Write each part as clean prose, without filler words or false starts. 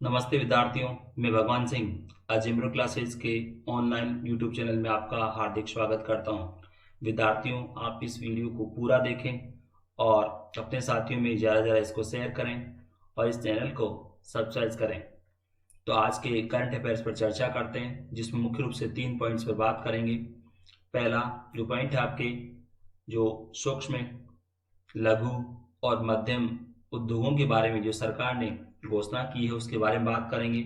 नमस्ते विद्यार्थियों, मैं भगवान सिंह अजिम्रो क्लासेस के ऑनलाइन यूट्यूब चैनल में आपका हार्दिक स्वागत करता हूं। विद्यार्थियों, आप इस वीडियो को पूरा देखें और अपने साथियों में ज़्यादा ज़्यादा इसको शेयर करें और इस चैनल को सब्सक्राइब करें। तो आज के करंट अफेयर्स पर चर्चा करते हैं, जिसमें मुख्य रूप से 3 पॉइंट्स पर बात करेंगे। पहला जो पॉइंट है आपके जो सूक्ष्म, लघु और मध्यम उद्योगों के बारे में जो सरकार ने घोषणा की है उसके बारे में बात करेंगे।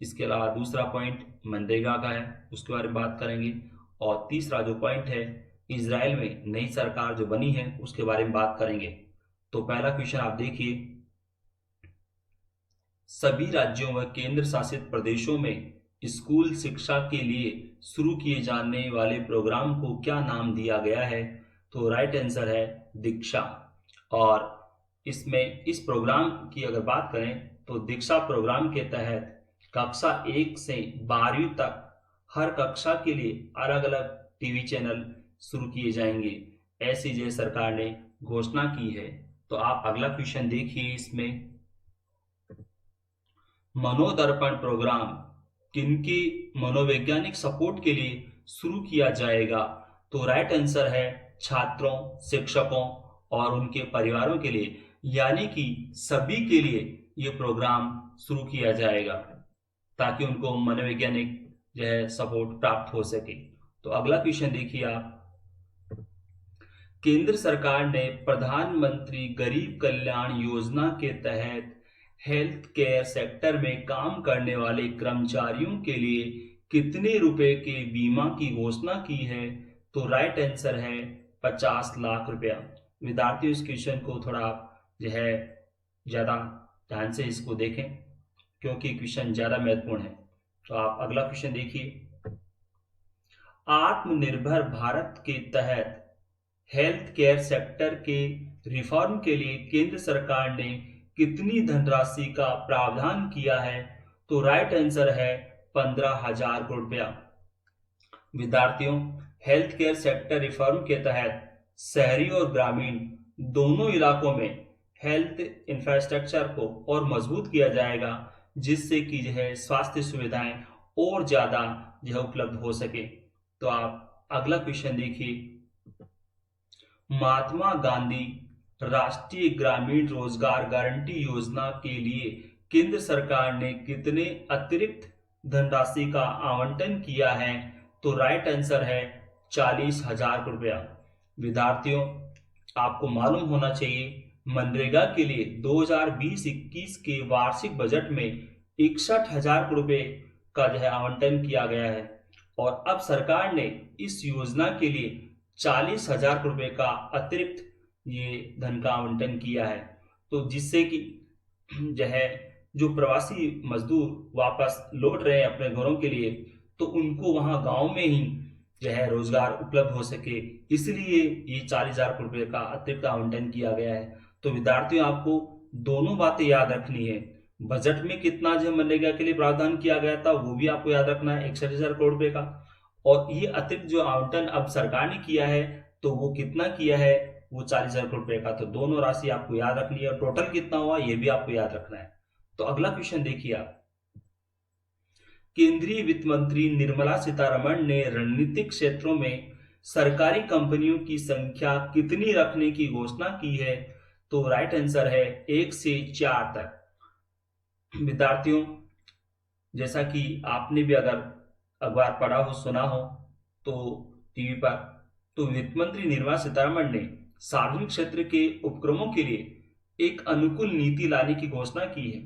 इसके अलावा दूसरा पॉइंट मनरेगा का है, उसके बारे में बात करेंगे। और तीसरा जो पॉइंट है, इजराइल में नई सरकार जो बनी है उसके बारे में बात करेंगे। तो पहला क्वेश्चन आप देखिए, सभी राज्यों व केंद्र शासित प्रदेशों में स्कूल शिक्षा के लिए शुरू किए जाने वाले प्रोग्राम को क्या नाम दिया गया है? तो राइट आंसर है दीक्षा। और इसमें इस प्रोग्राम की अगर बात करें तो दीक्षा प्रोग्राम के तहत कक्षा 1 से 12वीं तक हर कक्षा के लिए अलग अलग टीवी चैनल शुरू किए जाएंगे, ऐसी जो सरकार ने घोषणा की है। तो आप अगला क्वेश्चन देखिए, इसमें मनोदर्पण प्रोग्राम किनकी मनोवैज्ञानिक सपोर्ट के लिए शुरू किया जाएगा? तो राइट आंसर है छात्रों, शिक्षकों और उनके परिवारों के लिए, यानी कि सभी के लिए ये प्रोग्राम शुरू किया जाएगा ताकि उनको मनोवैज्ञानिक जो है सपोर्ट प्राप्त हो सके। तो अगला क्वेश्चन देखिए आप, केंद्र सरकार ने प्रधानमंत्री गरीब कल्याण योजना के तहत हेल्थ केयर सेक्टर में काम करने वाले कर्मचारियों के लिए कितने रुपए के बीमा की घोषणा की है? तो राइट आंसर है 50 लाख रुपया। विद्यार्थियों, इस क्वेश्चन को थोड़ा आप जो है ज्यादा ध्यान से इसको देखें क्योंकि क्वेश्चन ज्यादा महत्वपूर्ण है। तो आप अगला क्वेश्चन देखिए, आत्मनिर्भर भारत के तहत हेल्थ केयर सेक्टर के रिफॉर्म के लिए केंद्र सरकार ने कितनी धनराशि का प्रावधान किया है? तो राइट आंसर है 15,000 करोड़ रुपया। विद्यार्थियों, हेल्थ केयर सेक्टर रिफॉर्म के तहत शहरी और ग्रामीण दोनों इलाकों में हेल्थ इंफ्रास्ट्रक्चर को और मजबूत किया जाएगा, जिससे कि जो है स्वास्थ्य सुविधाएं और ज्यादा जो है उपलब्ध हो सके। तो आप अगला क्वेश्चन देखिए, महात्मा गांधी राष्ट्रीय ग्रामीण रोजगार गारंटी योजना के लिए केंद्र सरकार ने कितने अतिरिक्त धनराशि का आवंटन किया है? तो राइट आंसर है 40,000 रुपया। विद्यार्थियों, आपको मालूम होना चाहिए मनरेगा के लिए 2020-21 के वार्षिक बजट में 61,000 रुपए का जो है आवंटन किया गया है और अब सरकार ने इस योजना के लिए 40,000 रुपए का अतिरिक्त ये धन का आवंटन किया है। तो जिससे कि जो है जो प्रवासी मजदूर वापस लौट रहे हैं अपने घरों के लिए, तो उनको वहां गांव में ही जो है रोजगार उपलब्ध हो सके, इसलिए ये 40,000 रुपए का अतिरिक्त आवंटन किया गया है। तो विद्यार्थियों, आपको दोनों बातें याद रखनी है। बजट में कितना जो मनरेगा के लिए प्रावधान किया गया था वो भी आपको याद रखना है, 61,000 करोड़ रुपए का। और ये अतिरिक्त जो आवंटन अब सरकार ने किया है तो वो कितना किया है? वो 40,000 करोड़ रुपए का। तो दोनों राशि आपको याद रखनी है और टोटल कितना हुआ ये भी आपको याद रखना है। तो अगला क्वेश्चन देखिए आप, केंद्रीय वित्त मंत्री निर्मला सीतारमण ने रणनीतिक क्षेत्रों में सरकारी कंपनियों की संख्या कितनी रखने की घोषणा की है? तो राइट आंसर है 1 से 4 तक। विद्यार्थियों, जैसा कि आपने भी अगर अखबार पढ़ा हो, सुना हो तो टीवी पर, तो वित्त मंत्री निर्मला सीतारमण ने सार्वजनिक क्षेत्र के उपक्रमों के लिए एक अनुकूल नीति लाने की घोषणा की है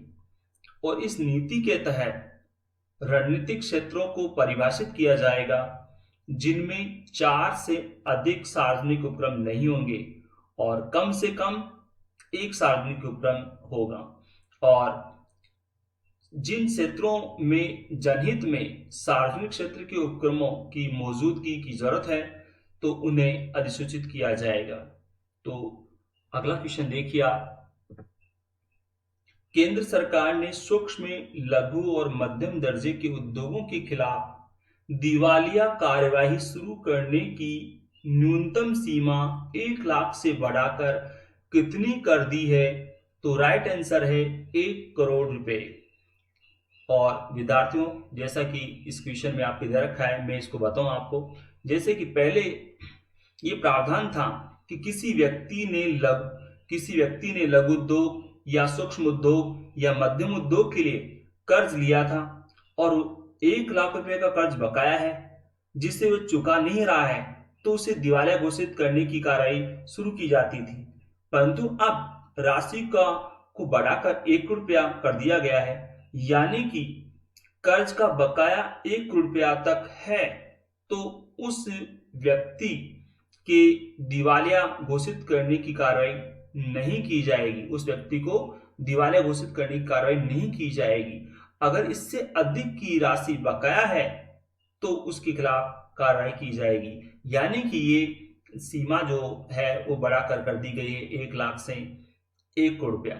और इस नीति के तहत रणनीतिक क्षेत्रों को परिभाषित किया जाएगा जिनमें 4 से अधिक सार्वजनिक उपक्रम नहीं होंगे और कम से कम एक सार्वजनिक उपक्रम होगा। और जिन क्षेत्रों में जनहित में सार्वजनिक क्षेत्र के उपक्रमों की मौजूदगी की जरूरत है तो उन्हें अधिसूचित किया जाएगा। तो अगला क्वेश्चन देखिए आप, केंद्र सरकार ने सूक्ष्म, लघु और मध्यम दर्जे के उद्योगों के खिलाफ दिवालिया कार्यवाही शुरू करने की न्यूनतम सीमा 1 लाख से बढ़ाकर कितनी कर दी है? तो राइट आंसर है 1 करोड़ रुपए। और विद्यार्थियों, जैसा कि इस क्वेश्चन में आपके दे रखा है, मैं इसको बताऊं आपको। जैसे कि पहले ये प्रावधान था कि किसी व्यक्ति ने लघु उद्योग या सूक्ष्म उद्योग या मध्यम उद्योग के लिए कर्ज लिया था और 1 लाख रुपए का कर्ज बकाया है जिसे वो चुका नहीं रहा है, तो उसे दिवालिया घोषित करने की कार्रवाई शुरू की जाती थी। परंतु अब राशि को बढ़ाकर 1 करोड़ रुपया कर दिया गया है, यानी कि कर्ज का बकाया 1 करोड़ रुपया तक है तो उस व्यक्ति के दिवालिया घोषित करने की कार्रवाई नहीं की जाएगी, उस व्यक्ति को दिवालिया घोषित करने की कार्रवाई नहीं की जाएगी। अगर इससे अधिक की राशि बकाया है तो उसके खिलाफ कार्रवाई की जाएगी, यानी कि ये सीमा जो है वो बढ़ाकर कर दी गई है 1 लाख से 1 करोड़ रुपया।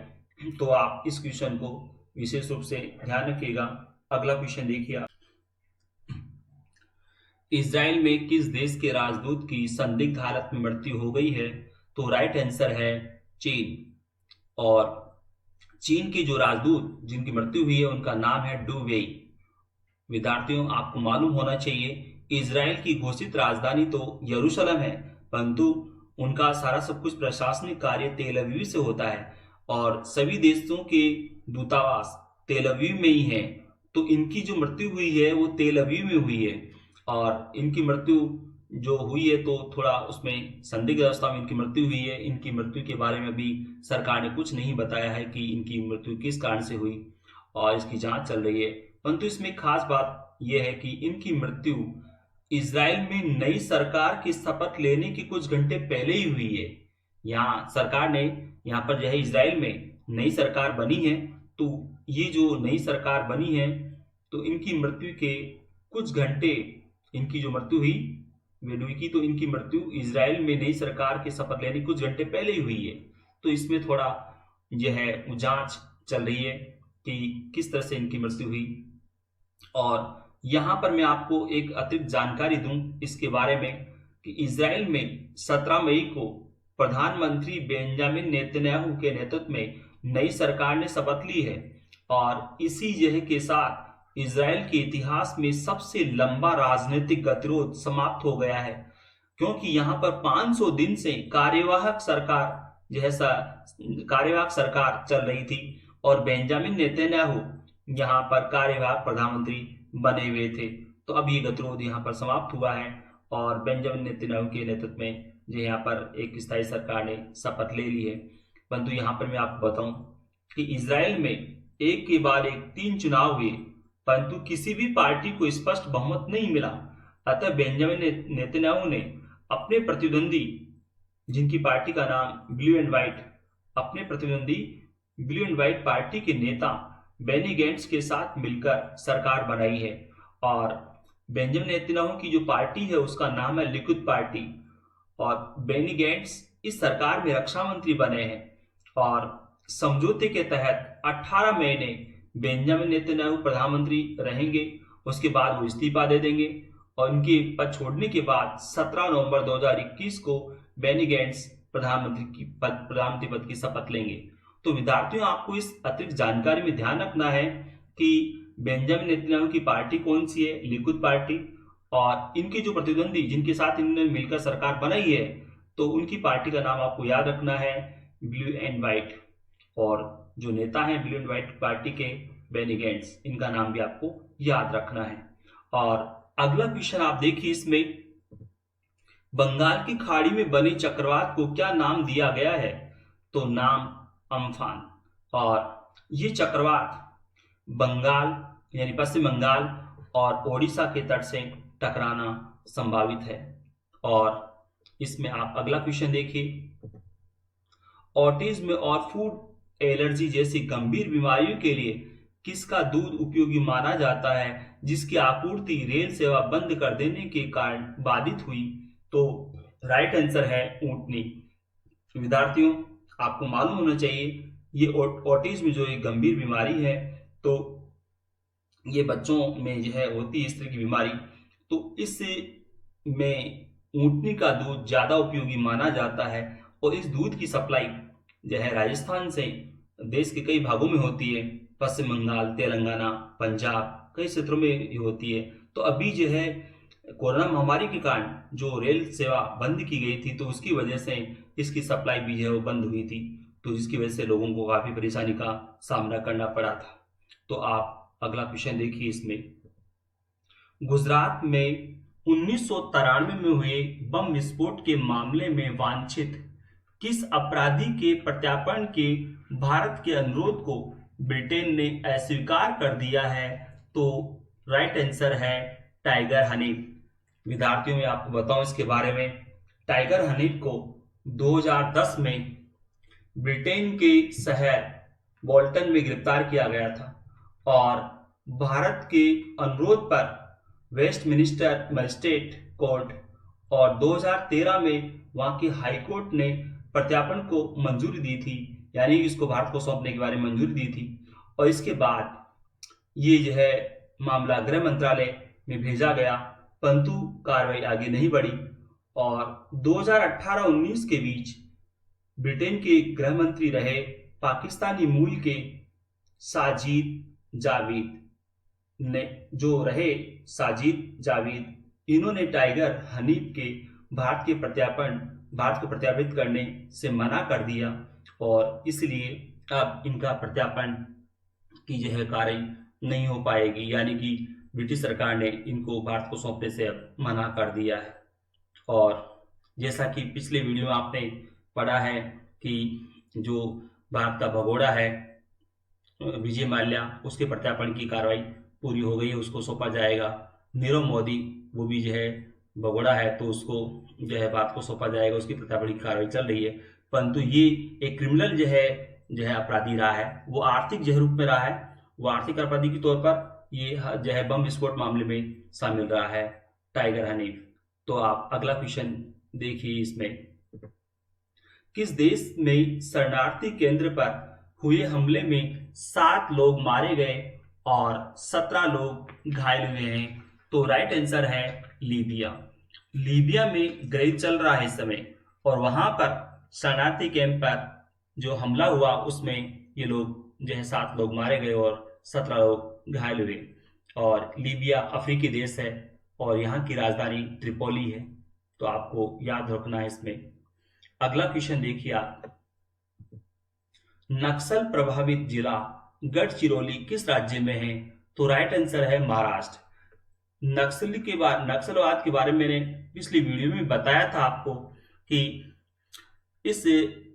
तो आप इस क्वेश्चन को विशेष रूप से ध्यान रखिएगा। अगला क्वेश्चन देखिए आप। इजराइल में किस देश के राजदूत की संदिग्ध हालत में मृत्यु हो गई है? तो राइट आंसर है चीन। और चीन के जो राजदूत जिनकी मृत्यु हुई है उनका नाम है डू वेई। विद्यार्थियों, आपको मालूम होना चाहिए इजराइल की घोषित राजधानी तो यरूशलेम है, परंतु उनका सारा सब कुछ प्रशासनिक कार्य तेल अवीव से होता है और सभी देशों के दूतावास तेल अवीव में ही है। तो इनकी जो मृत्यु हुई है वो तेल अवीव में हुई है और इनकी मृत्यु जो हुई है तो थोड़ा उसमें संदिग्ध अवस्था में इनकी मृत्यु हुई है। इनकी मृत्यु के बारे में भी सरकार ने कुछ नहीं बताया है कि इनकी मृत्यु किस कारण से हुई और इसकी जांच चल रही है। परंतु इसमें खास बात यह है कि इनकी मृत्यु इजराइल में नई सरकार की शपथ लेने के कुछ घंटे पहले ही हुई है। यहाँ सरकार ने यहाँ पर जो है इजराइल में नई सरकार बनी है, तो ये जो नई सरकार बनी है तो इनकी मृत्यु के कुछ घंटे, इनकी जो मृत्यु हुई वेडुई की, तो इनकी मृत्यु इजराइल में नई सरकार के शपथ लेने कुछ घंटे पहले ही हुई है। तो इसमें थोड़ा जो है जांच चल रही है कि किस तरह से इनकी मृत्यु हुई। और यहाँ पर मैं आपको एक अतिरिक्त जानकारी दूं इसके बारे में कि इजराइल में 17 मई को प्रधानमंत्री बेंजामिन नेतन्याहू के नेतृत्व में नई सरकार ने शपथ ली है और इसी जगह के साथ इजराइल के इतिहास में सबसे लंबा राजनीतिक गतिरोध समाप्त हो गया है, क्योंकि यहाँ पर 500 दिन से कार्यवाहक सरकार चल रही थी और बेंजामिन नेतन्याहू यहाँ पर कार्यवाहक प्रधानमंत्री बने हुए थे। तो अब ये गतिरोध यहाँ पर समाप्त हुआ है और बेंजामिन नेतन्याहू के नेतृत्व में जो यहाँ पर एक स्थायी सरकार ने शपथ ले ली है। परंतु यहाँ पर मैं आपको बताऊं कि इजराइल में एक के बाद एक 3 चुनाव हुए, परंतु किसी भी पार्टी को स्पष्ट बहुमत नहीं मिला। अतः बेंजामिन नेतन्याहू ने अपने प्रतिद्वंदी, जिनकी पार्टी का नाम ब्लू एंड व्हाइट, अपने प्रतिद्वंदी ब्लू एंड व्हाइट पार्टी के नेता बेनी गैंट्स के साथ मिलकर सरकार बनाई है। और बेंजामिन नेतन्याहू की जो पार्टी है उसका नाम है लिकुद पार्टी और बेनी गैंट्स इस सरकार में रक्षा मंत्री बने हैं। और समझौते के तहत 18 महीने बेंजामिन नेतन्याहू प्रधानमंत्री रहेंगे, उसके बाद वो इस्तीफा दे देंगे और उनके पद छोड़ने के बाद 17 नवंबर 2021 को बेनी गैंट्स प्रधानमंत्री पद की शपथ लेंगे। तो विद्यार्थियों, आपको इस अतिरिक्त जानकारी में ध्यान रखना है कि बेंजामिन नेतन्याहू की पार्टी कौन सी है, लिकुद पार्टी, और इनके जो प्रतिद्वंदी जिनके साथ इन्होंने मिलकर सरकार बनाई है तो उनकी पार्टी का नाम आपको याद रखना है ब्लू एंड व्हाइट, और जो नेता हैं ब्लू एंड व्हाइट पार्टी के बेनी गैंट्स, इनका नाम भी आपको याद रखना है। और अगला क्वेश्चन आप देखिए, इसमें बंगाल की खाड़ी में बने चक्रवात को क्या नाम दिया गया है? तो नाम अम्फान। और ये चक्रवात बंगाल यानी पश्चिम बंगाल और ओडिशा के तट से टकराना संभावित है। और इसमें आप अगला क्वेश्चन देखिए, ऑटिज्म और फूड एलर्जी जैसी गंभीर बीमारियों के लिए किसका दूध उपयोगी माना जाता है जिसकी आपूर्ति रेल सेवा बंद कर देने के कारण बाधित हुई? तो राइट आंसर है ऊंटनी। विद्यार्थियों, आपको मालूम होना चाहिए ये ऑटिज्म जो एक गंभीर बीमारी है तो ये बच्चों में जो है होती है इस तरह की बीमारी, तो इसमें ऊंटनी का दूध ज्यादा उपयोगी माना जाता है और इस दूध की सप्लाई जो है राजस्थान से देश के कई भागों में होती है। पश्चिम बंगाल, तेलंगाना, पंजाब, कई क्षेत्रों में ये होती है। तो अभी जो है कोरोना महामारी के कारण जो रेल सेवा बंद की गई थी, तो उसकी वजह से इसकी सप्लाई भी जो है वो बंद हुई थी, तो जिसकी वजह से लोगों को काफी परेशानी का सामना करना पड़ा था। तो आप अगला क्वेश्चन देखिए इसमें। गुजरात में 1993 में हुए बम विस्फोट के मामले में वांछित किस अपराधी के प्रत्यार्पण के भारत के अनुरोध को ब्रिटेन ने अस्वीकार कर दिया है? तो राइट आंसर है टाइगर हनीफ। विद्यार्थियों में आपको बताऊं इसके बारे में, टाइगर हनीफ को 2010 में ब्रिटेन के शहर बोल्टन में गिरफ्तार किया गया था और भारत के अनुरोध पर वेस्टमिनिस्टर मजिस्ट्रेट कोर्ट और 2013 में वहां की हाई कोर्ट ने प्रत्यार्पण को मंजूरी दी थी, यानी इसको भारत को सौंपने के बारे में मंजूरी दी थी। और इसके बाद ये जो है मामला गृह मंत्रालय में भेजा गया, परंतु कार्रवाई आगे नहीं बढ़ी। और 2018-19 के बीच ब्रिटेन के गृह मंत्री रहे पाकिस्तानी मूल के साजिद जावेद ने, जो रहे साजिद जावेद, इन्होंने टाइगर हनीफ के भारत को प्रत्यार्पित करने से मना कर दिया और इसलिए अब इनका प्रत्यार्पण की जो है कार्रवाई नहीं हो पाएगी, यानी कि ब्रिटिश सरकार ने इनको भारत को सौंपने से अब मना कर दिया है। और जैसा कि पिछले वीडियो में आपने पढ़ा है कि जो भारत का भगोड़ा है विजय माल्या, उसके प्रत्यार्पण की कार्रवाई पूरी हो गई है, उसको सौंपा जाएगा। नीरव मोदी, वो भी जो है भगोड़ा है, तो उसको जो है भारत को सौंपा जाएगा, उसकी प्रत्यार्पण की कार्रवाई चल रही है। परंतु ये एक क्रिमिनल जो है अपराधी रहा है, वो आर्थिक जो रूप में रहा है, वो आर्थिक अपराधी के तौर पर ये जो है बम विस्फोट मामले में शामिल रहा है टाइगर हनीफ। तो आप अगला क्वेश्चन देखिए इसमें। किस देश में शरणार्थी केंद्र पर हुए हमले में 7 लोग मारे गए और 17 लोग घायल हुए हैं? तो राइट आंसर है लीबिया। लीबिया में ग्रेज चल रहा है इस समय और वहां पर शरणार्थी कैंप पर जो हमला हुआ उसमें ये लोग जो है 7 लोग मारे गए और 17 लोग घायल हुए। और लीबिया अफ्रीकी देश है और यहाँ की राजधानी त्रिपोली है, तो आपको याद रखना है इसमें। अगला क्वेश्चन देखिए आप। नक्सल प्रभावित जिला गढ़चिरौली किस राज्य में है? तो राइट आंसर है महाराष्ट्र। नक्सलवाद के बारे में मैंने पिछली वीडियो में बताया था आपको कि इस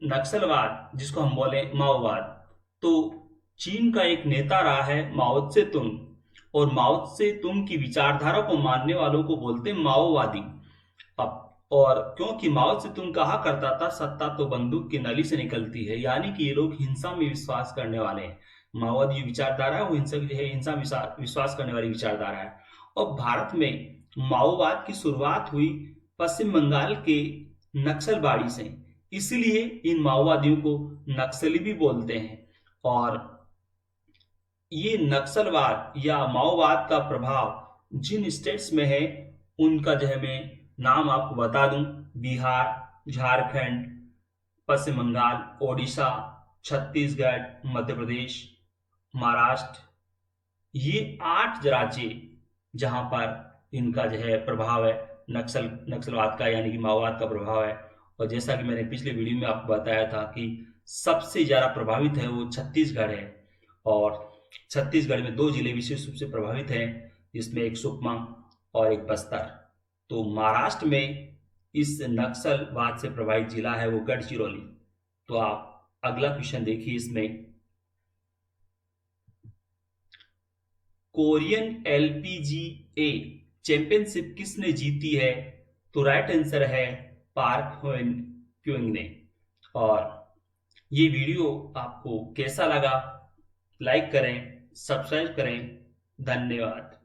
नक्सलवाद जिसको हम बोले माओवाद, तो चीन का एक नेता रहा है माओ त्से तुंग, और माओ त्से तुंग की विचारधारा को मानने वालों को बोलते माओवादी। अब और क्योंकि माओ त्से तुंग कहा करता था सत्ता तो बंदूक की नली से निकलती है, यानी कि ये लोग हिंसा में विश्वास करने वाले हैं। माओवादी विचारधारा है वो हिंसा विश्वास करने वाली विचारधारा है। और भारत में माओवाद की शुरुआत हुई पश्चिम बंगाल के नक्सलबाड़ी से, इसलिए इन माओवादियों को नक्सली भी बोलते हैं। और ये नक्सलवाद या माओवाद का प्रभाव जिन स्टेट्स में है उनका जो है मैं नाम आपको बता दूं, बिहार, झारखंड, पश्चिम बंगाल, ओडिशा, छत्तीसगढ़, मध्य प्रदेश, महाराष्ट्र, ये 8 राज्य जहां पर इनका जो है प्रभाव है नक्सलवाद का, यानी कि माओवाद का प्रभाव है। और जैसा कि मैंने पिछले वीडियो में आपको बताया था कि सबसे ज्यादा प्रभावित है वो छत्तीसगढ़ है, और छत्तीसगढ़ में 2 जिले विशेष रूप से प्रभावित हैं, जिसमें एक सुकमा और एक बस्तर। तो महाराष्ट्र में इस नक्सलवाद से प्रभावित जिला है वो गढ़चिरौली। तो आप अगला क्वेश्चन देखिए इसमें। कोरियन एलपीजीए चैंपियनशिप किसने जीती है? तो राइट आंसर है पार्क होन प्योंग ने। और ये वीडियो आपको कैसा लगा? लाइक करें, सब्सक्राइब करें। धन्यवाद।